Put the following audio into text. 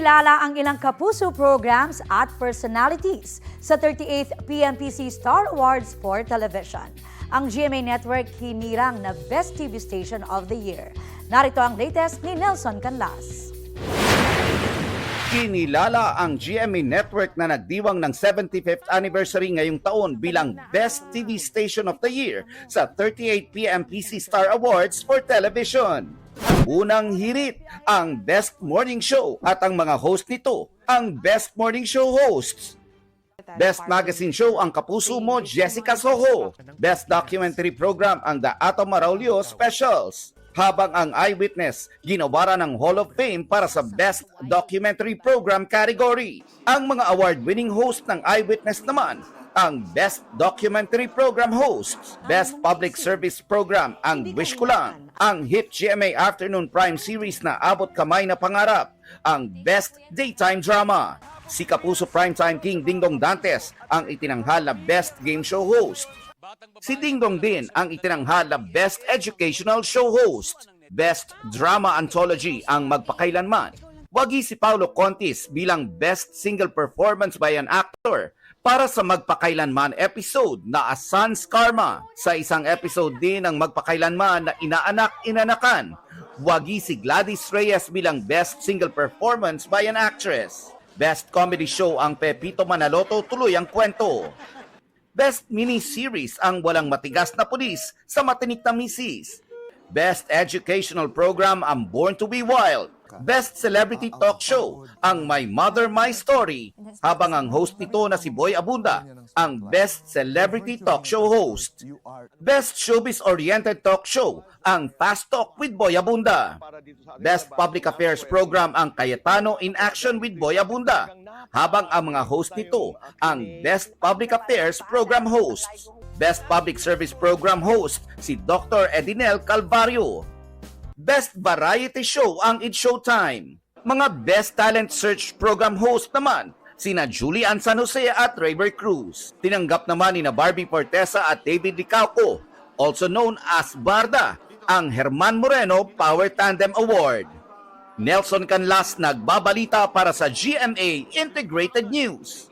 Kinilala ang ilang kapuso programs at personalities sa 38th PMPC Star Awards for Television. Ang GMA Network hinirang na Best TV Station of the Year. Narito ang latest ni Nelson Canlas. Kinilala ang GMA Network na nagdiwang ng 75th anniversary ngayong taon bilang Best TV Station of the Year sa 38 PMPC Star Awards for Television. Unang hirit ang Best Morning Show at ang mga host nito ang Best Morning Show hosts. Best Magazine Show ang Kapuso Mo, Jessica Soho. Best Documentary Program ang The Ato Maraulio Specials. Habang ang Eyewitness ginawara ng Hall of Fame para sa Best Documentary Program category. Ang mga award-winning host ng Eyewitness naman ang Best Documentary Program hosts, Best Public Service Program ang Wish Ko Lang, ang hit GMA Afternoon Prime Series na Abot Kamay na Pangarap, ang Best Daytime Drama. Si Kapuso Primetime King Dingdong Dantes ang itinanghal na Best Game Show host. Si Dingdong din ang itinanghal na Best Educational Show host. Best Drama Anthology ang magpakailanman. Wagi si Paulo Contis bilang Best Single Performance by an Actor para sa magpakailanman episode na A Son's Karma. Sa isang episode din ng magpakailanman na Inaanak-Inanakan. Wagi si Gladys Reyes bilang Best Single Performance by an Actress. Best Comedy Show ang Pepito Manaloto Tuloy ang Kwento. Best Mini-Series ang Walang Matigas na Pulis sa Matinik na Misis. Best Educational Program ang Born to be Wild. Best Celebrity Talk Show ang My Mother, My Story, habang ang host nito na si Boy Abunda ang Best Celebrity Talk Show host. Best Showbiz-Oriented Talk Show ang Fast Talk with Boy Abunda. Best Public Affairs Program ang Cayetano in Action with Boy Abunda, habang ang mga host nito ang Best Public Affairs Program hosts. Best Public Service Program host si Dr. Edinel Calvario. Best Variety Show ang It's Showtime. Mga Best Talent Search Program host naman sina Julian San Jose at Rayber Cruz. Tinanggap naman ni na Barbie Fortesa at David Licauco, also known as Barda, ang Herman Moreno Power Tandem Award. Nelson Canlas nagbabalita para sa GMA Integrated News.